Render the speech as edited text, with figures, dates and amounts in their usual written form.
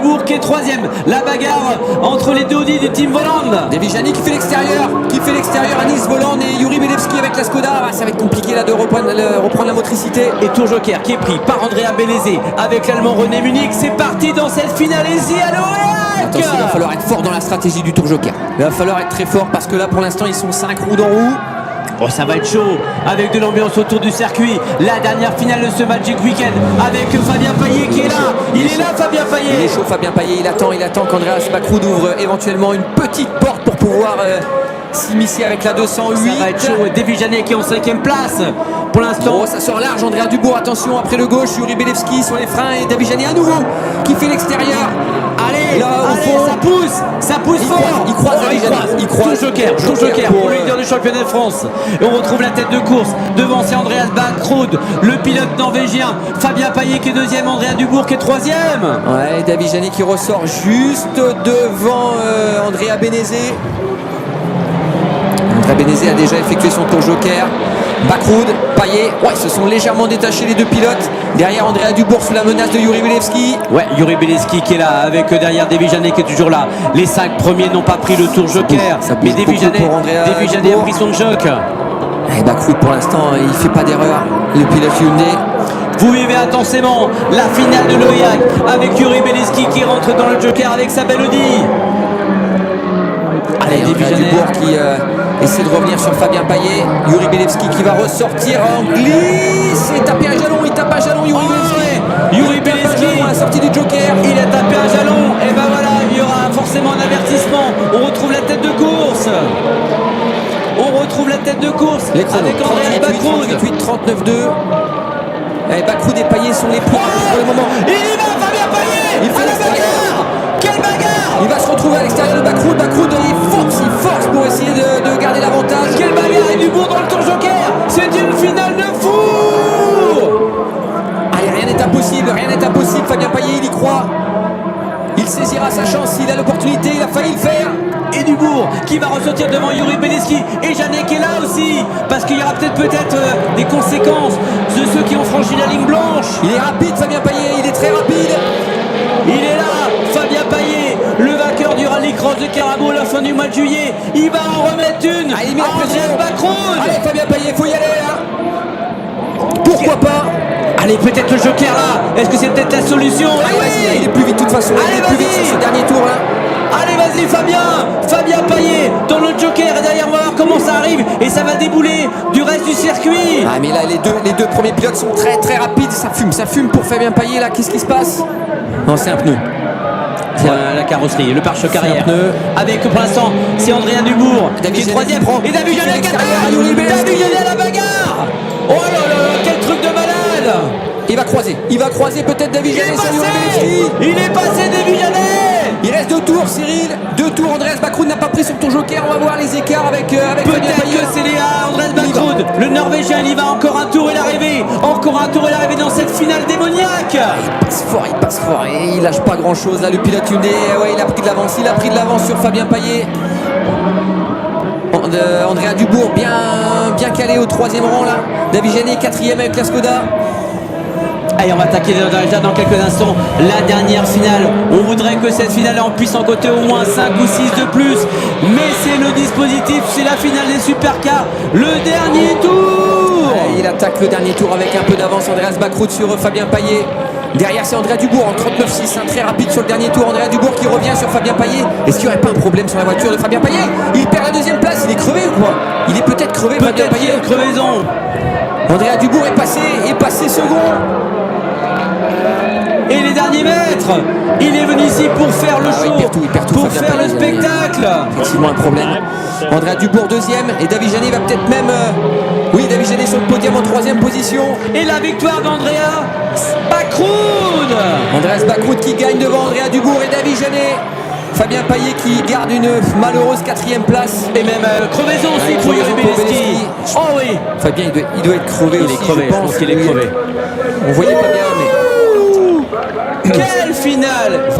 Dubourg qui est troisième. La bagarre entre les deux Audi du team Voland. Devigiani qui fait l'extérieur à Nice Voland et Yuri Belevski avec la Skoda. Ah, ça va être compliqué là de reprendre la motricité. Et Tour Joker qui est pris par Andrea Benezet avec l'Allemand René Munich. C'est parti dans cette finale. Et à l'Oréac. Attention, il va falloir être fort dans la stratégie du Tour Joker. Il va falloir être très fort parce que là pour l'instant ils sont 5 roues dans roue. Oh, ça va être chaud avec de l'ambiance autour du circuit. La dernière finale de ce Magic Weekend avec Fabien Payet qui est là. Il est là, Fabien Payet. Il est chaud, Fabien Payet. Il attend qu'Andreas Bakroud ouvre éventuellement une petite porte pour pouvoir s'immiscer avec la 208. Ça va être chaud. Et Devigiani qui est en 5ème place pour l'instant. Oh, ça sort large. Andrea Dubourg, attention après le gauche. Yuri Belevski sur les freins et Devigiani à nouveau qui fait l'extérieur. Allez, là, au fond, ça pousse fort. Il croise Devigiani. Il croise. Tour Joker pour le leader du championnat de France. Et on retrouve la tête de course. Devant c'est Andreas Bakroud, le pilote norvégien. Fabien Payet qui est deuxième, Andrea Dubourg qui est troisième. Ouais, Devigiani qui ressort juste devant Andrea Benezet. Andrea Benezet a déjà effectué son Tour Joker. Bakroud, Payet, ouais, se sont légèrement détachés les deux pilotes. Derrière Andrea Dubourg sous la menace de Yuri Belevski. Ouais, Yuri Belevski qui est là avec derrière Devigiani qui est toujours là. Les 5 premiers n'ont pas pris le Tour Joker. Mais Devigiani a pris son joke. Et Bakroud pour l'instant il fait pas d'erreur. Le pilote Hyundai. Vous vivez intensément la finale de l'Oréac avec Yuri Belevski qui rentre dans le Joker avec sa belle Audi. Allez, Andrea Dubourg qui essaie de revenir sur Fabien Payet. Yuri Belevski qui va ressortir en glisse et taper un jalon. Il tape un jalon, Yuri Belevski. Yuri Belevski à la sortie du Joker. Il a tapé un jalon. Et ben voilà, il y aura forcément un avertissement. On retrouve la tête de course. Les chronos, avec Andreas Bakroud. 39-2. Bakroud et Payet sont les points pour le moment. Il y va, Fabien Payet. Il fait la bagarre. Quelle bagarre. Il va se retrouver à l'extérieur de Bakroud. Bakroud il force pour essayer de garder l'avantage. Quelle bagarre. Et Dubourg dans le Tour Joker. C'est une finale de fou. Allez, rien n'est impossible. Fabien Payet, il y croit. Il saisira sa chance, il a l'opportunité, il a failli le faire. Et Dubourg qui va ressortir devant Yuri Belevski. Et Janek est là aussi. Parce qu'il y aura peut-être des conséquences de ceux qui ont franchi la ligne blanche. Il est rapide, Fabien Payet, il est très rapide. Il est là, Fabien Payet, le vainqueur du rallycross de Carabo à la fin du mois de juillet. Il va en remettre une à Andreas Bakroud. Allez, Fabien Payet, faut y aller là. Pourquoi pas. Allez, peut-être le Joker là. Est-ce que c'est peut-être la solution? Allez, vas-y, il est plus vite de toute façon. Allez, il est plus vite sur ce dernier tour là. Allez, vas-y, Fabien Payet dans le Joker. Et derrière, on va voir comment ça arrive. Et ça va débouler du reste du circuit. Ah, mais là, les deux premiers pilotes sont très très rapides. Ça fume pour Fabien Payet là. Qu'est-ce qui se passe? Non, c'est un pneu. C'est la carrosserie, le pare-choc arrière. Avec pour l'instant, c'est Andrea Dubourg qui est troisième. Et Devigiani à la bagarre. Oh là là, quel truc de malade. Il va croiser peut-être Devigiani sur Yuri Belevski. Il est passé Devigiani. Il reste 2 tours, Cyril. 2 tours. Andreas Bakroud n'a pas pris son tour Joker. On va voir les écarts avec peut-être que c'est Andreas Bakroud. Le Norvégien, il y va encore un tour et l'arrivée. Encore un tour et l'arrivée dans cette finale démoniaque. Il passe fort et il lâche pas grand chose là. Le pilote Hyundai, ouais, il a pris de l'avance sur Fabien Payet. Andrea Dubourg bien calé au 3e rang là. Devigiani 4e avec la Skoda. Allez, on va attaquer dans quelques instants la dernière finale. On voudrait que cette finale en puisse en côté au moins 5 ou 6 de plus. Mais c'est le dispositif, c'est la finale des supercars. Le dernier tour. Allez, il attaque le dernier tour avec un peu d'avance. Andreas Bakroud sur Fabien Payet. Derrière, c'est Andrea Dubourg en 39-6, très rapide sur le dernier tour. Andrea Dubourg qui revient sur Fabien Payet. Est-ce qu'il n'y aurait pas un problème sur la voiture de Fabien Payet? Il perd la 2e place, il est crevé ou quoi? Il est peut-être crevé, Fabien Payet. Crevaison. Andrea Dubourg est passé second. Et les derniers mètres, il est venu ici pour faire le show, il perd tout, pour faire le spectacle. Effectivement un problème. Andrea Dubourg 2e et Devigiani va peut-être même... Devigiani sur le podium en 3e position. Et la victoire d'Andrea Bakroud. Andreas Bakroud qui gagne devant Andrea Dubourg et Devigiani. Fabien Payet qui garde une malheureuse 4e place. Et même crevaison aussi pour Yuri Belevski. Oh oui. Fabien il doit être crevé aussi. Je pense qu'il est crevé. On voyait pas bien mais... Quelle finale!